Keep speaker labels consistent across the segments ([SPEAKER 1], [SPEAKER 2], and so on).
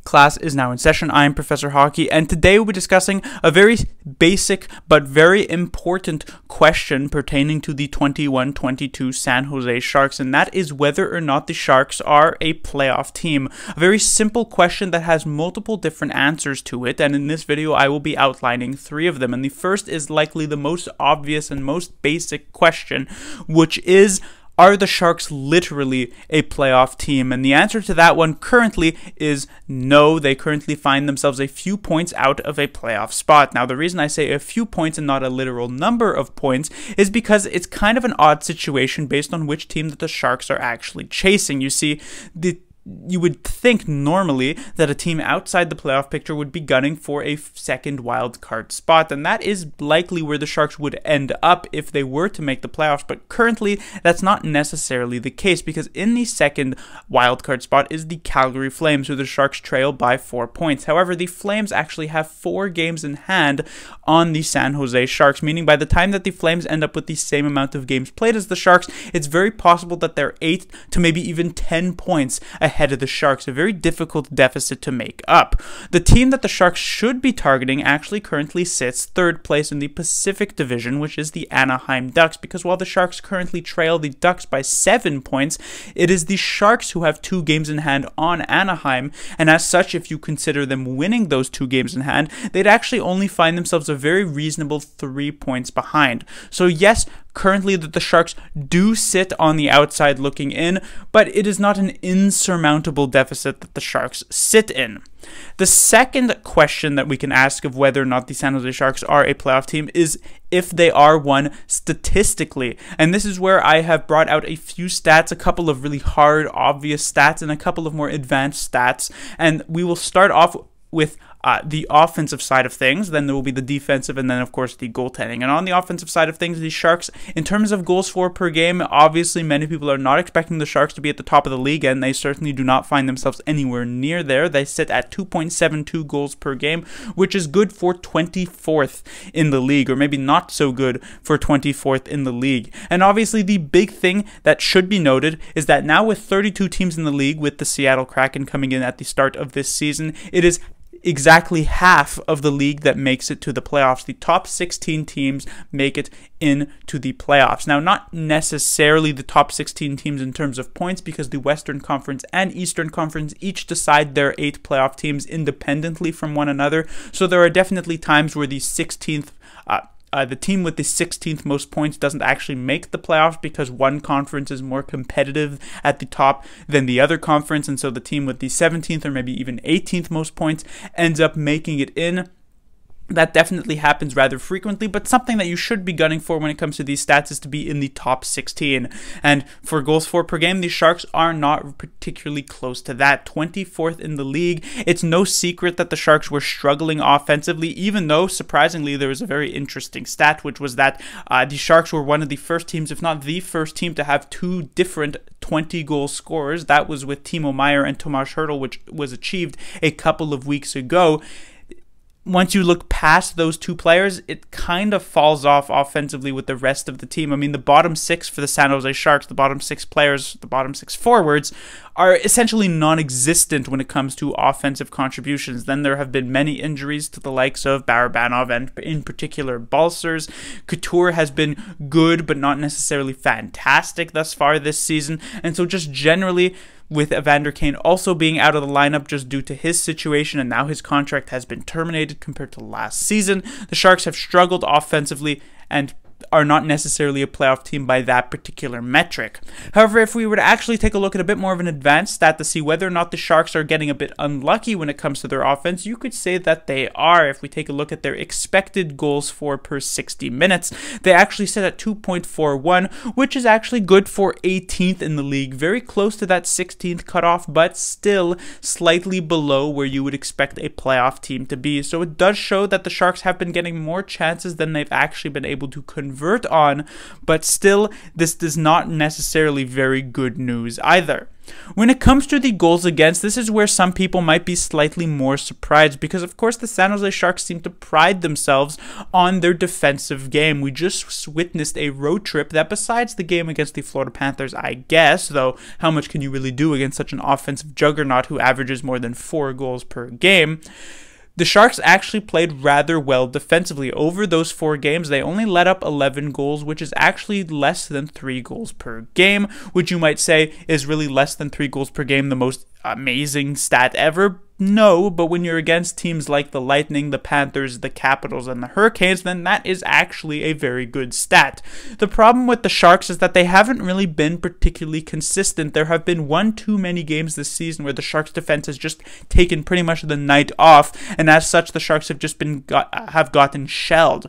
[SPEAKER 1] Class is now in session. I am Professor Hockey, and today we'll be discussing a very basic but very important question pertaining to the 21-22 San Jose Sharks, and that is whether or not the Sharks are a playoff team. A very simple question that has multiple different answers to it, and in this video I will be outlining three of them. And the first is likely the most obvious and most basic question, which is, are the Sharks literally a playoff team? And the answer to that one currently is no. They currently find themselves a few points out of a playoff spot. Now, the reason I say a few points and not a literal number of points is because it's kind of an odd situation based on which team that the Sharks are actually chasing. You see, you would think normally that a team outside the playoff picture would be gunning for a second wild card spot, and that is likely where the Sharks would end up if they were to make the playoffs. But currently, that's not necessarily the case, because in the second wild card spot is the Calgary Flames, who the Sharks trail by 4 points. However, the Flames actually have 4 games in hand on the San Jose Sharks, meaning by the time that the Flames end up with the same amount of games played as the Sharks, it's very possible that they're 8 to maybe even 10 points ahead of the Sharks, a very difficult deficit to make up. The team that the Sharks should be targeting actually currently sits third place in the Pacific Division, which is the Anaheim Ducks, because while the Sharks currently trail the Ducks by 7 points, it is the Sharks who have 2 games in hand on Anaheim, and as such, if you consider them winning those 2 games in hand, they'd actually only find themselves a very reasonable 3 points behind. So yes, currently that the Sharks do sit on the outside looking in, but it is not an insurmountable deficit that the Sharks sit in. The second question that we can ask of whether or not the San Jose Sharks are a playoff team is if they are one statistically. And this is where I have brought out a few stats, a couple of really hard, obvious stats, and a couple of more advanced stats. And we will start off with the offensive side of things, then there will be the defensive, and then of course the goaltending. And on the offensive side of things, the Sharks, in terms of goals for per game, obviously many people are not expecting the Sharks to be at the top of the league, and they certainly do not find themselves anywhere near there. They sit at 2.72 goals per game, which is good for 24th in the league, or maybe not so good for 24th in the league. And obviously the big thing that should be noted is that now with 32 teams in the league, with the Seattle Kraken coming in at the start of this season, it is exactly half of the league that makes it to the playoffs. The top 16 teams make it into the playoffs. Now, not necessarily the top 16 teams in terms of points, because the Western Conference and Eastern Conference each decide their 8 playoff teams independently from one another. So there are definitely times where the 16th the team with the 16th most points doesn't actually make the playoffs, because one conference is more competitive at the top than the other conference, and so the team with the 17th or maybe even 18th most points ends up making it in. That definitely happens rather frequently, but something that you should be gunning for when it comes to these stats is to be in the top 16. And for goals for per game, the Sharks are not particularly close to that. 24th in the league. It's no secret that the Sharks were struggling offensively, even though, surprisingly, there was a very interesting stat, which was that the Sharks were one of the first teams, if not the first team, to have 2 different 20-goal scorers. That was with Timo Meier and Tomas Hertl, which was achieved a couple of weeks ago. Once you look past those 2 players, it kind of falls off offensively with the rest of the team. I mean, the bottom 6 for the San Jose Sharks, the bottom 6 players, the bottom 6 forwards, are essentially non-existent when it comes to offensive contributions. Then there have been many injuries to the likes of Barabanov and in particular Balcers. Couture has been good, but not necessarily fantastic thus far this season. And so just generally, with Evander Kane also being out of the lineup just due to his situation, and now his contract has been terminated compared to last season, the Sharks have struggled offensively and are not necessarily a playoff team by that particular metric. However, if we were to actually take a look at a bit more of an advanced stat to see whether or not the Sharks are getting a bit unlucky when it comes to their offense, you could say that they are. If we take a look at their expected goals for per 60 minutes, they actually sit at 2.41, which is actually good for 18th in the league, very close to that 16th cutoff, but still slightly below where you would expect a playoff team to be. So it does show that the Sharks have been getting more chances than they've actually been able to convert convert on, but still, this is not necessarily very good news either. When it comes to the goals against, this is where some people might be slightly more surprised because, of course, the San Jose Sharks seem to pride themselves on their defensive game. We just witnessed a road trip that, besides the game against the Florida Panthers, I guess, though how much can you really do against such an offensive juggernaut who averages more than 4 goals per game? The Sharks actually played rather well defensively. Over those 4 games, they only let up 11 goals, which is actually less than 3 goals per game, which you might say is really less than 3 goals per game, the most amazing stat ever. No, but when you're against teams like the Lightning, the Panthers, the Capitals, and the Hurricanes, then that is actually a very good stat. The problem with the Sharks is that they haven't really been particularly consistent. There have been one too many games this season where the Sharks defense has just taken pretty much the night off, and as such, the Sharks have just have gotten shelled.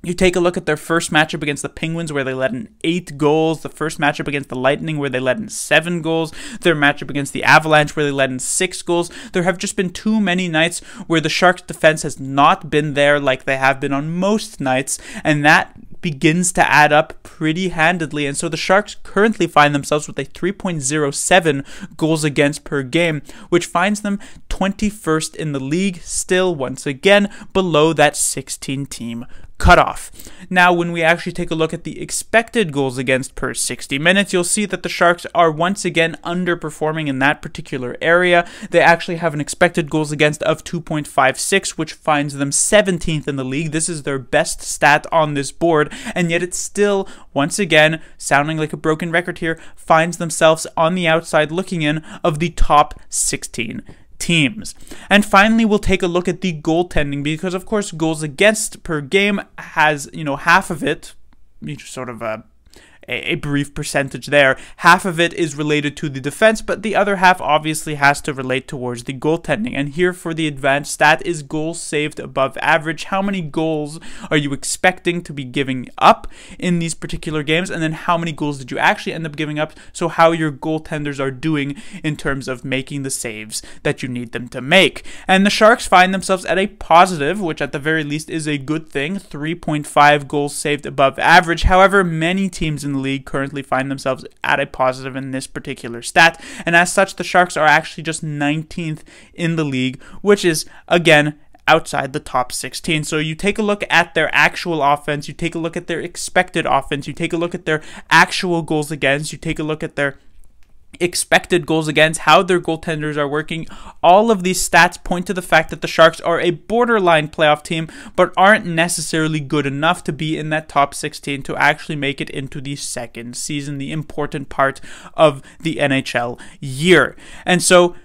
[SPEAKER 1] You take a look at their first matchup against the Penguins where they let in 8 goals, the first matchup against the Lightning where they let in 7 goals, their matchup against the Avalanche where they let in 6 goals. There have just been too many nights where the Sharks defense has not been there like they have been on most nights, and that begins to add up pretty handedly, and so the Sharks currently find themselves with a 3.07 goals against per game, which finds them 21st in the league, still once again below that 16-team cutoff. Now, when we actually take a look at the expected goals against per 60 minutes, you'll see that the Sharks are once again underperforming in that particular area. They actually have an expected goals against of 2.56, which finds them 17th in the league. This is their best stat on this board, and yet it's still, once again, sounding like a broken record here, finds themselves on the outside looking in of the top 16 teams. And finally, we'll take a look at the goaltending because, of course, goals against per game has, half of it, sort of a brief percentage there. Half of it is related to the defense, but the other half obviously has to relate towards the goaltending. And here for the advanced stat is goals saved above average. How many goals are you expecting to be giving up in these particular games? And then how many goals did you actually end up giving up? So how your goaltenders are doing in terms of making the saves that you need them to make. And the Sharks find themselves at a positive, which at the very least is a good thing, 3.5 goals saved above average. However, many teams in the league currently find themselves at a positive in this particular stat, and as such the Sharks are actually just 19th in the league, which is again outside the top 16. So you take a look at their actual offense, you take a look at their expected offense, you take a look at their actual goals against, you take a look at their expected goals against, how their goaltenders are working. All of these stats point to the fact that the Sharks are a borderline playoff team, but aren't necessarily good enough to be in that top 16 to actually make it into the second season, the important part of the NHL year. And so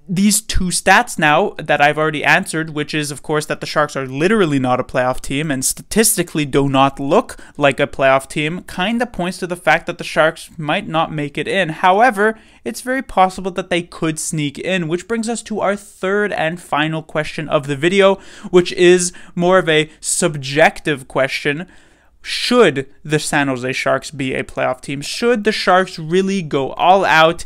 [SPEAKER 1] these two stats now that I've already answered, which is, of course, that the Sharks are literally not a playoff team and statistically do not look like a playoff team, kind of points to the fact that the Sharks might not make it in. However, it's very possible that they could sneak in, which brings us to our third and final question of the video, which is more of a subjective question. Should the San Jose Sharks be a playoff team? Should the Sharks really go all out?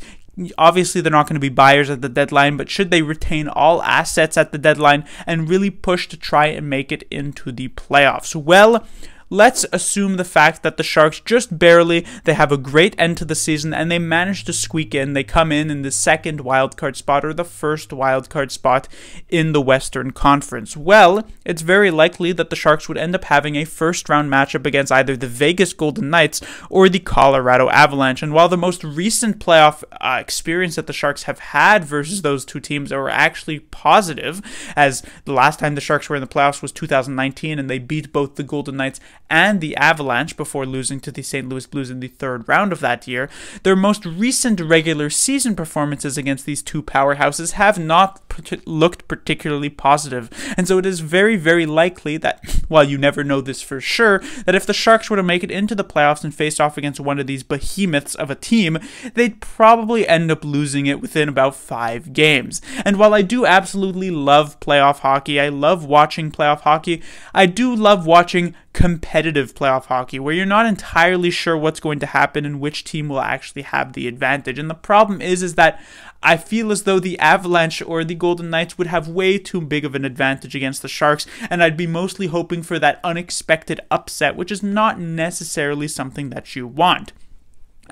[SPEAKER 1] Obviously, they're not going to be buyers at the deadline, but should they retain all assets at the deadline and really push to try and make it into the playoffs? Well, let's assume the fact that the Sharks just barely, they have a great end to the season and they manage to squeak in. They come in the second wildcard spot or the first wildcard spot in the Western Conference. Well, it's very likely that the Sharks would end up having a first round matchup against either the Vegas Golden Knights or the Colorado Avalanche. And while the most recent playoff experience that the Sharks have had versus those two teams are actually positive, as the last time the Sharks were in the playoffs was 2019 and they beat both the Golden Knights and the Avalanche before losing to the St. Louis Blues in the third round of that year, their most recent regular season performances against these two powerhouses have not looked particularly positive. And so it is very, very likely that, while you never know this for sure, that if the Sharks were to make it into the playoffs and face off against one of these behemoths of a team, they'd probably end up losing it within about 5 games. And while I do absolutely love playoff hockey, I love watching playoff hockey, I do love watching competitive playoff hockey where you're not entirely sure what's going to happen and which team will actually have the advantage. And the problem is that I feel as though the Avalanche or the Golden Knights would have way too big of an advantage against the Sharks, and I'd be mostly hoping for that unexpected upset, which is not necessarily something that you want.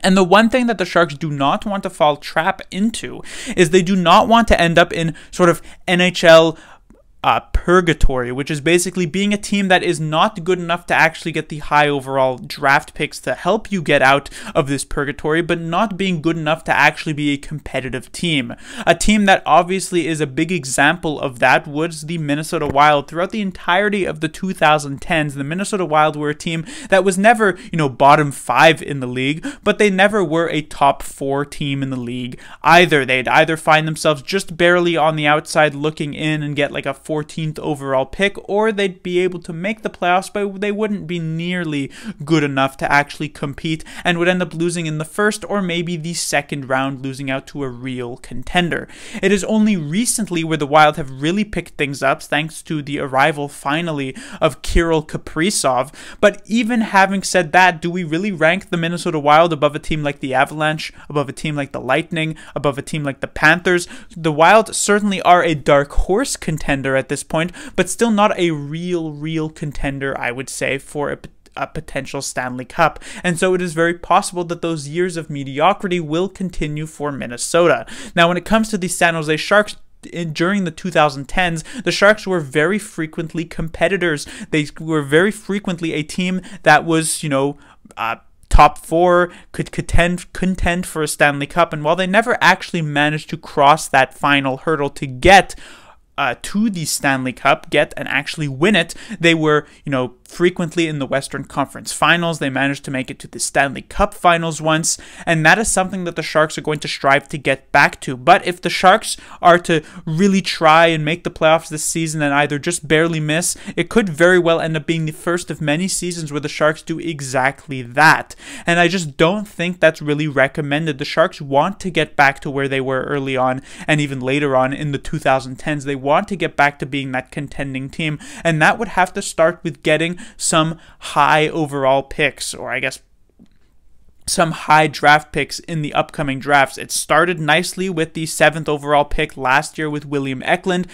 [SPEAKER 1] And the one thing that the Sharks do not want to fall trap into is they do not want to end up in sort of NHL purgatory, which is basically being a team that is not good enough to actually get the high overall draft picks to help you get out of this purgatory, but not being good enough to actually be a competitive team. A team that obviously is a big example of that was the Minnesota Wild. Throughout the entirety of the 2010s, the Minnesota Wild were a team that was never, bottom 5 in the league, but they never were a top 4 team in the league either. They'd either find themselves just barely on the outside looking in and get like a 14th overall pick, or they'd be able to make the playoffs, but they wouldn't be nearly good enough to actually compete and would end up losing in the first or maybe the second round, losing out to a real contender. It is only recently where the Wild have really picked things up thanks to the arrival finally of Kirill Kaprizov. But even having said that, do we really rank the Minnesota Wild above a team like the Avalanche, above a team like the Lightning, above a team like the Panthers? The Wild certainly are a dark horse contender at this point, but still not a real contender, I would say, for a potential Stanley Cup. And so it is very possible that those years of mediocrity will continue for Minnesota. Now, when it comes to the San Jose Sharks, during the 2010s, the Sharks were very frequently competitors. They were very frequently a team that was, top 4, could contend for a Stanley Cup. And while they never actually managed to cross that final hurdle to get to the Stanley Cup, get and actually win it, they were, frequently in the Western Conference Finals. They managed to make it to the Stanley Cup Finals once, and that is something that the Sharks are going to strive to get back to. But if the Sharks are to really try and make the playoffs this season and either just barely miss, it could very well end up being the first of many seasons where the Sharks do exactly that. And I just don't think that's really recommended. The Sharks want to get back to where they were early on and even later on in the 2010s. They want to get back to being that contending team, and that would have to start with getting some high overall picks, or I guess some high draft picks in the upcoming drafts. It started nicely with the 7th overall pick last year with William Eklund,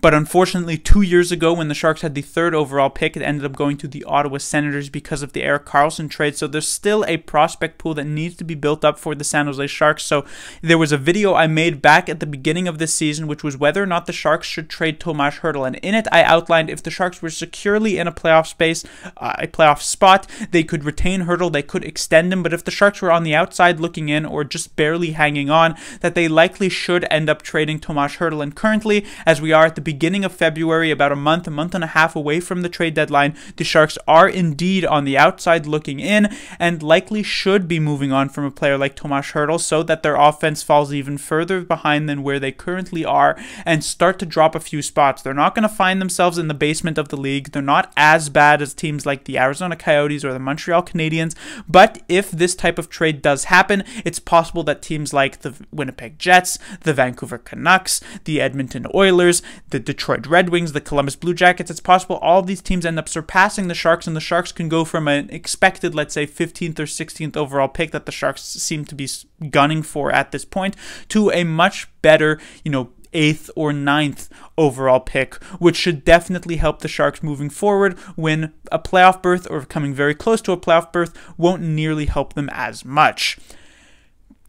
[SPEAKER 1] but unfortunately 2 years ago when the Sharks had the 3rd overall pick, it ended up going to the Ottawa Senators because of the Erik Karlsson trade. So there's still a prospect pool that needs to be built up for the San Jose Sharks. So there was a video I made back at the beginning of this season, which was whether or not the Sharks should trade Tomas Hertl. And in it, I outlined if the Sharks were securely in a playoff space, a playoff spot, they could retain Hertl, they could extend him. But if the Sharks were on the outside looking in or just barely hanging on, that they likely should end up trading Tomas Hertl. And currently, as we are at the beginning of February, about a month and a half away from the trade deadline, the Sharks are indeed on the outside looking in and likely should be moving on from a player like Tomas Hertl so that their offense falls even further behind than where they currently are and start to drop a few spots. They're not going to find themselves in the basement of the league. They're not as bad as teams like the Arizona Coyotes or the Montreal Canadiens, but if this type of trade does happen, it's possible that teams like the Winnipeg Jets, the Vancouver Canucks, the Edmonton Oilers, the Detroit Red Wings, the Columbus Blue Jackets, it's possible all of these teams end up surpassing the Sharks, and the Sharks can go from an expected, let's say, 15th or 16th overall pick that the Sharks seem to be gunning for at this point to a much better, 8th or 9th overall pick, which should definitely help the Sharks moving forward when a playoff berth or coming very close to a playoff berth won't nearly help them as much.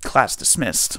[SPEAKER 1] Class dismissed.